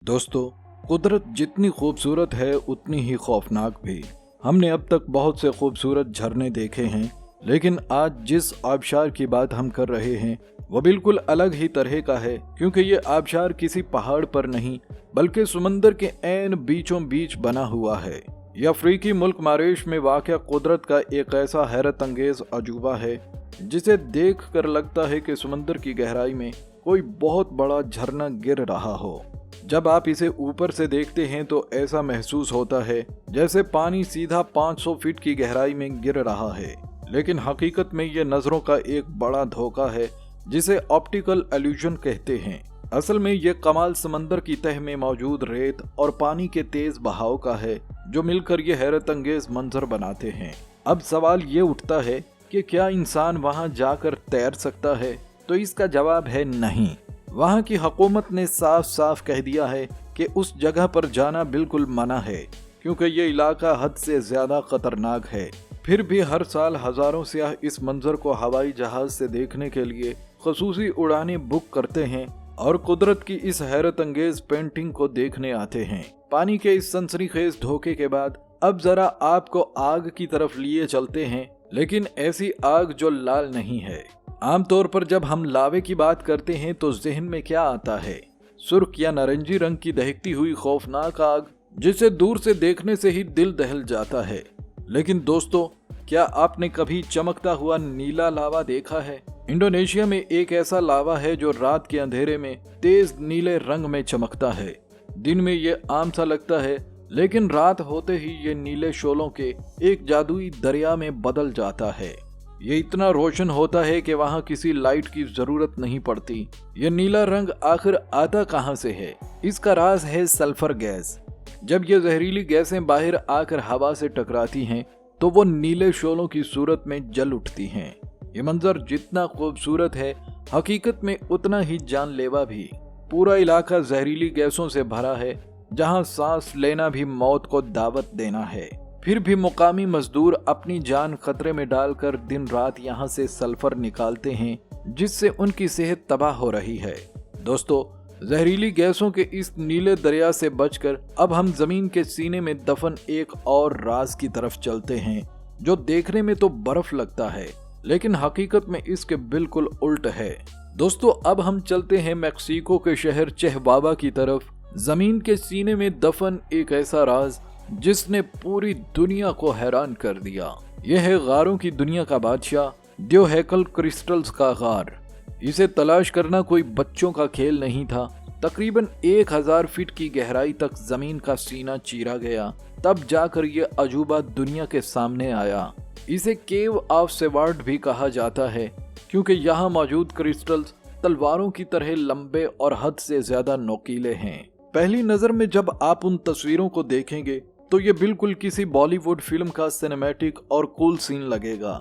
दोस्तों, कुदरत जितनी खूबसूरत है उतनी ही खौफनाक भी। हमने अब तक बहुत से खूबसूरत झरने देखे हैं, लेकिन आज जिस आबशार की बात हम कर रहे हैं वो बिल्कुल अलग ही तरह का है, क्योंकि ये आबशार किसी पहाड़ पर नहीं बल्कि समंदर के ऐन बीचों बीच बना हुआ है। यह अफ्रीकी मुल्क मारेश में वाक़या कुदरत का एक ऐसा हैरत अंगेज अजूबा है जिसे देख कर लगता है कि समंदर की गहराई में कोई बहुत बड़ा झरना गिर रहा हो। जब आप इसे ऊपर से देखते हैं तो ऐसा महसूस होता है जैसे पानी सीधा 500 फीट की गहराई में गिर रहा है, लेकिन हकीकत में ये नज़रों का एक बड़ा धोखा है जिसे ऑप्टिकल इल्यूजन कहते हैं। असल में ये कमाल समंदर की तह में मौजूद रेत और पानी के तेज बहाव का है जो मिलकर ये हैरत अंगेज मंजर बनाते हैं। अब सवाल ये उठता है कि क्या इंसान वहां जाकर तैर सकता है? तो इसका जवाब है नहीं। वहां की हुकूमत ने साफ साफ कह दिया है कि उस जगह पर जाना बिल्कुल मना है, क्योंकि ये इलाका हद से ज्यादा खतरनाक है। फिर भी हर साल हजारों सयाह इस मंजर को हवाई जहाज से देखने के लिए खसूसी उड़ानें बुक करते हैं और कुदरत की इस हैरत अंगेज पेंटिंग को देखने आते हैं। पानी के इस सनसनीखेज धोखे के बाद अब जरा आपको आग की तरफ लिए चलते हैं, लेकिन ऐसी आग जो लाल नहीं है। आमतौर पर जब हम लावे की बात करते हैं तो जहन में क्या आता है? सुर्ख या नारंगी रंग की दहकती हुई खौफनाक आग जिसे दूर से देखने से ही दिल दहल जाता है। लेकिन दोस्तों, क्या आपने कभी चमकता हुआ नीला लावा देखा है? इंडोनेशिया में एक ऐसा लावा है जो रात के अंधेरे में तेज नीले रंग में चमकता है। दिन में ये आम सा लगता है, लेकिन रात होते ही ये नीले शोलों के एक जादुई दरिया में बदल जाता है। ये इतना रोशन होता है कि वहाँ किसी लाइट की जरूरत नहीं पड़ती। ये नीला रंग आखिर आता कहाँ से है? इसका राज है सल्फर गैस। जब ये जहरीली गैसें बाहर आकर हवा से टकराती हैं तो वो नीले शोलों की सूरत में जल उठती हैं। ये मंजर जितना खूबसूरत है, हकीकत में उतना ही जानलेवा भी। पूरा इलाका जहरीली गैसों से भरा है, जहाँ सांस लेना भी मौत को दावत देना है। फिर भी मुकामी मजदूर अपनी जान खतरे में डालकर दिन रात यहाँ से सल्फर निकालते हैं, जिससे उनकी सेहत तबाह हो रही है। दोस्तों, जहरीली गैसों के इस नीले दरिया से बचकर अब हम जमीन के सीने में दफन एक और राज की तरफ चलते हैं, जो देखने में तो बर्फ लगता है लेकिन हकीकत में इसके बिल्कुल उल्ट है। दोस्तों, अब हम चलते हैं मैक्सिको के शहर चिहुआहुआ की तरफ। जमीन के सीने में दफन एक ऐसा राज जिसने पूरी दुनिया को हैरान कर दिया। यह है गारों की दुनिया का बादशाह ड्यूहेकल क्रिस्टल्स का गार। इसे तलाश करना कोई बच्चों का खेल नहीं था। तकरीबन 1000 फीट की गहराई तक जमीन का सीना चीरा गया, तब जाकर यह अजूबा दुनिया के सामने आया। इसे केव ऑफ सेवार्ड भी कहा जाता है, क्योंकि यहाँ मौजूद क्रिस्टल्स तलवारों की तरह लंबे और हद से ज्यादा नोकीले हैं। पहली नजर में जब आप उन तस्वीरों को देखेंगे तो ये बिल्कुल किसी बॉलीवुड फिल्म का सिनेमैटिक और कूल सीन लगेगा।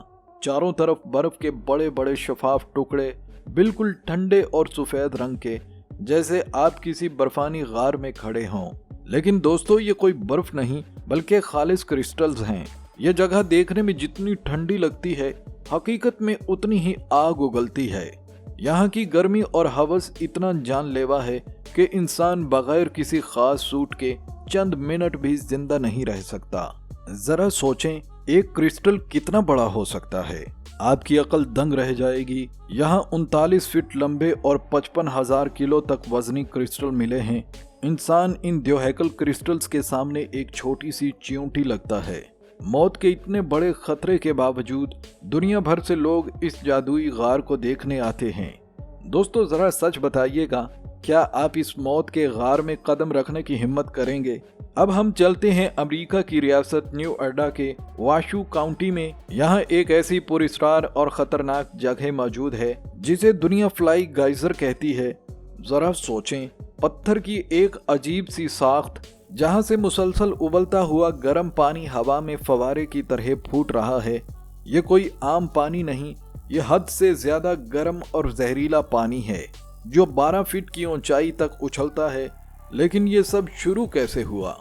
चारों तरफ बर्फ के बड़े बड़े शफाफ टुकड़े, बिल्कुल ठंडे और सफेद रंग के, जैसे आप किसी बर्फानी गार में खड़े हों। लेकिन दोस्तों, ये कोई बर्फ नहीं बल्कि खालिस क्रिस्टल्स हैं। ये जगह देखने में जितनी ठंडी लगती है, हकीकत में उतनी ही आग उगलती है। यहाँ की गर्मी और हवस इतना जानलेवा है कि इंसान बगैर किसी खास सूट के चंद मिनट भी जिंदा नहीं रह सकता। जरा सोचें, एक क्रिस्टल कितना बड़ा हो सकता है? आपकी अकल दंग रह जाएगी। यहाँ 39 फीट लंबे और 55,000 किलो तक वजनी क्रिस्टल मिले हैं। इंसान इन ड्यूहेकल क्रिस्टल्स के सामने एक छोटी सी चींटी लगता है। मौत के इतने बड़े खतरे के बावजूद दुनिया भर से लोग इस जादुई गार को देखने आते हैं। दोस्तों, जरा सच बताइएगा, क्या आप इस मौत के गार में कदम रखने की हिम्मत करेंगे? अब हम चलते हैं अमेरिका की रियासत न्यू अड्डा के वाशू काउंटी में। यहाँ एक ऐसी पुरस्कार और खतरनाक जगह मौजूद है जिसे दुनिया फ्लाई गाइजर कहती है। जरा सोचें, पत्थर की एक अजीब सी साख्त जहाँ से मुसलसल उबलता हुआ गर्म पानी हवा में फवारे की तरह फूट रहा है। ये कोई आम पानी नहीं, ये हद से ज्यादा गर्म और जहरीला पानी है जो 12 फीट की ऊंचाई तक उछलता है। लेकिन ये सब शुरू कैसे हुआ?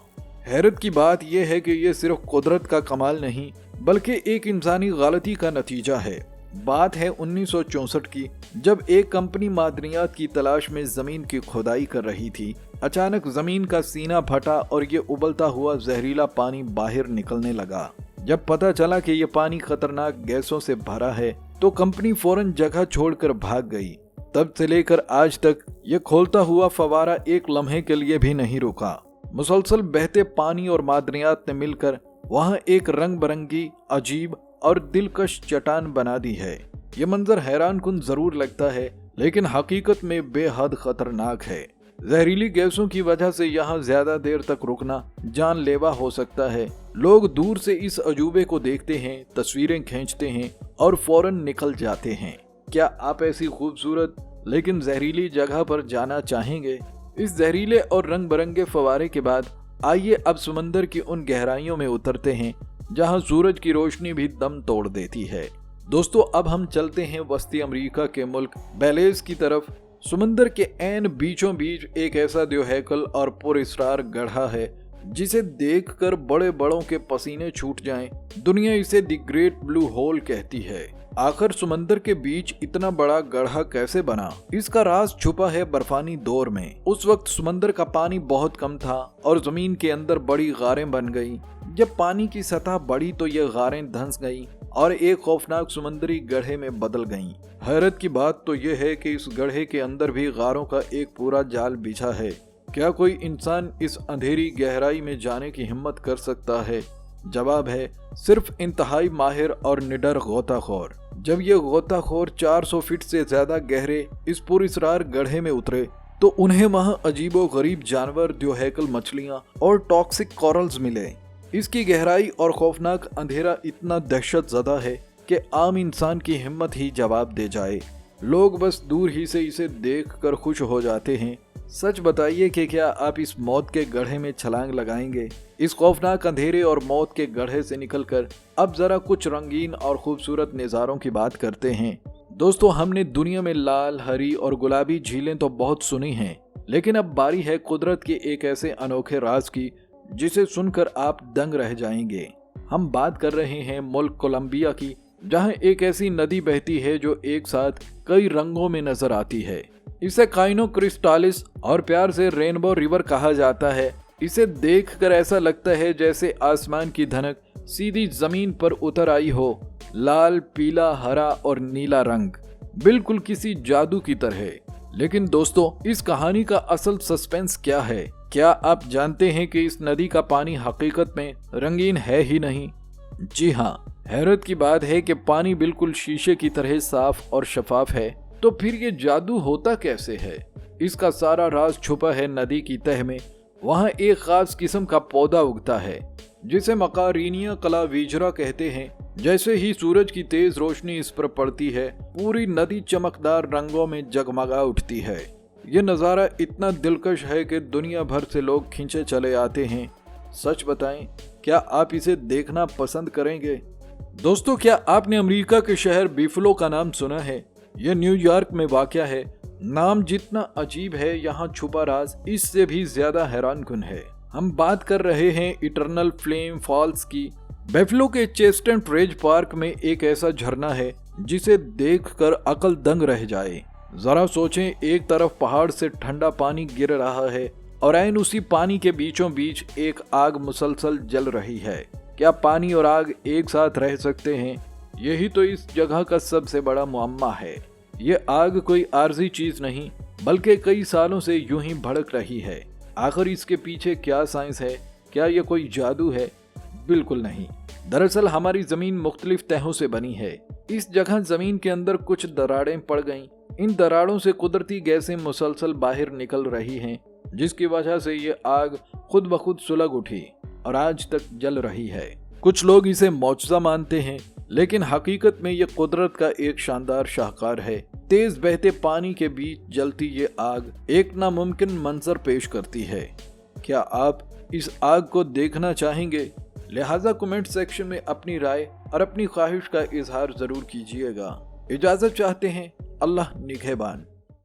हैरत की बात यह है कि ये सिर्फ कुदरत का कमाल नहीं बल्कि एक इंसानी गलती का नतीजा है। बात है 1964 की, जब एक कंपनी मादनियात की तलाश में जमीन की खुदाई कर रही थी। अचानक जमीन का सीना फटा और ये उबलता हुआ जहरीला पानी बाहर निकलने लगा। जब पता चला कि ये पानी खतरनाक गैसों से भरा है तो कंपनी फौरन जगह छोड़कर भाग गई। तब से लेकर आज तक ये खोलता हुआ फवारा एक लम्हे के लिए भी नहीं रुका। मुसलसल बहते पानी और मादनियात ने मिलकर वहाँ एक रंग बिरंगी, अजीब और दिलकश चट्टान बना दी है। ये मंजर हैरान कुन जरूर लगता है, लेकिन हकीकत में बेहद खतरनाक है। जहरीली गैसों की वजह से यहाँ ज्यादा देर तक रुकना जानलेवा हो सकता है। लोग दूर से इस अजूबे को देखते हैं, तस्वीरें खींचते हैं और फौरन निकल जाते हैं। क्या आप ऐसी खूबसूरत लेकिन जहरीली जगह पर जाना चाहेंगे? इस जहरीले और रंग बिरंगे फवारे के बाद आइए अब समंदर की उन गहराइयों में उतरते हैं जहां सूरज की रोशनी भी दम तोड़ देती है। दोस्तों, अब हम चलते हैं वस्ती अमेरिका के मुल्क बेलीज़ की तरफ। समंदर के ऐन बीचों बीच एक ऐसा द्योहैकल और पुरअसरार गड्ढा है जिसे देखकर बड़े बड़ों के पसीने छूट जाएं। दुनिया इसे द ग्रेट ब्लू होल कहती है। आखिर समंदर के बीच इतना बड़ा गड्ढा कैसे बना? इसका राज छुपा है बर्फानी दौर में। उस वक्त समंदर का पानी बहुत कम था और जमीन के अंदर बड़ी गारें बन गई। जब पानी की सतह बढ़ी तो ये गारें धंस गईं और एक खौफनाक समुद्री गड्ढे में बदल गईं। हैरत की बात तो यह है कि इस गड्ढे के अंदर भी गारों का एक पूरा जाल बिछा है। क्या कोई इंसान इस अंधेरी गहराई में जाने की हिम्मत कर सकता है? जवाब है सिर्फ इंतहाई माहिर और निडर गोताखोर। जब ये गोताखोर 400 फीट से ज्यादा गहरे इस पुरअसरार गड्ढे में उतरे तो उन्हें वहाँ अजीबो गरीब जानवर, द्योहैकल मछलियाँ और टॉक्सिक कॉरल्स मिले। इसकी गहराई और खौफनाक अंधेरा इतना दहशत ज़दा है कि आम इंसान की हिम्मत ही जवाब दे जाए। लोग बस दूर ही से इसे देखकर खुश हो जाते हैं। सच बताइए कि क्या आप इस मौत के गड्ढे में छलांग लगाएंगे? इस खौफनाक अंधेरे और मौत के गड्ढे से निकलकर अब जरा कुछ रंगीन और खूबसूरत नज़ारों की बात करते हैं। दोस्तों, हमने दुनिया में लाल, हरी और गुलाबी झीलें तो बहुत सुनी हैं, लेकिन अब बारी है कुदरत के एक ऐसे अनोखे राज की जिसे सुनकर आप दंग रह जाएंगे। हम बात कर रहे हैं मुल्क कोलंबिया की, जहां एक ऐसी नदी बहती है जो एक साथ कई रंगों में नजर आती है। इसे काइनो क्रिस्टालिस और प्यार से रेनबो रिवर कहा जाता है। इसे देखकर ऐसा लगता है जैसे आसमान की धनक सीधी जमीन पर उतर आई हो। लाल, पीला, हरा और नीला रंग, बिल्कुल किसी जादू की तरह। लेकिन दोस्तों, इस कहानी का असल सस्पेंस क्या है? क्या आप जानते हैं कि इस नदी का पानी हकीकत में रंगीन है ही नहीं? जी हाँ, हैरत की बात है कि पानी बिल्कुल शीशे की तरह साफ और शफाफ है। तो फिर ये जादू होता कैसे है? इसका सारा राज छुपा है नदी की तह में। वहाँ एक खास किस्म का पौधा उगता है जिसे मकारीनिया क्लावीजरा कहते हैं। जैसे ही सूरज की तेज रोशनी इस पर पड़ती है, पूरी नदी चमकदार रंगों में जगमगा उठती है। ये नज़ारा इतना दिलकश है कि दुनिया भर से लोग खींचे चले आते हैं। सच बताएं, क्या आप इसे देखना पसंद करेंगे? दोस्तों, क्या आपने अमेरिका के शहर बिफलो का नाम सुना है? यह न्यूयॉर्क में वाक़या है। नाम जितना अजीब है, यहाँ छुपा राज इससे भी ज्यादा हैरानकुन है। हम बात कर रहे हैं इटर्नल फ्लेम फॉल्स की। बिफलो के चेस्टनट रेज पार्क में एक ऐसा झरना है जिसे देखकर अकल दंग रह जाए। जरा सोचें, एक तरफ पहाड़ से ठंडा पानी गिर रहा है और ऐन उसी पानी के बीचों बीच एक आग मुसलसल जल रही है। क्या पानी और आग एक साथ रह सकते हैं? यही तो इस जगह का सबसे बड़ा मुअम्मा है। ये आग कोई आर्जी चीज नहीं, बल्कि कई सालों से यूं ही भड़क रही है। आखिर इसके पीछे क्या साइंस है? क्या ये कोई जादू है? बिल्कुल नहीं। दरअसल हमारी जमीन मुख्तलिफ तहों से बनी है। इस जगह जमीन के अंदर कुछ दरारें पड़ गईं। इन दरारों से कुदरती गैसें मुसलसल बाहर निकल रही हैं, जिसकी वजह से ये आग खुद ब खुद सुलग उठी और आज तक जल रही है। कुछ लोग इसे मौजज़ा मानते हैं, लेकिन हकीकत में ये कुदरत का एक शानदार शाहकार है। तेज बहते पानी के बीच जलती ये आग एक नामुमकिन मंजर पेश करती है। क्या आप इस आग को देखना चाहेंगे? लिहाजा कमेंट सेक्शन में अपनी राय और अपनी ख्वाहिश का इजहार जरूर कीजिएगा। इजाजत चाहते हैं। अल्लाह निगहबान।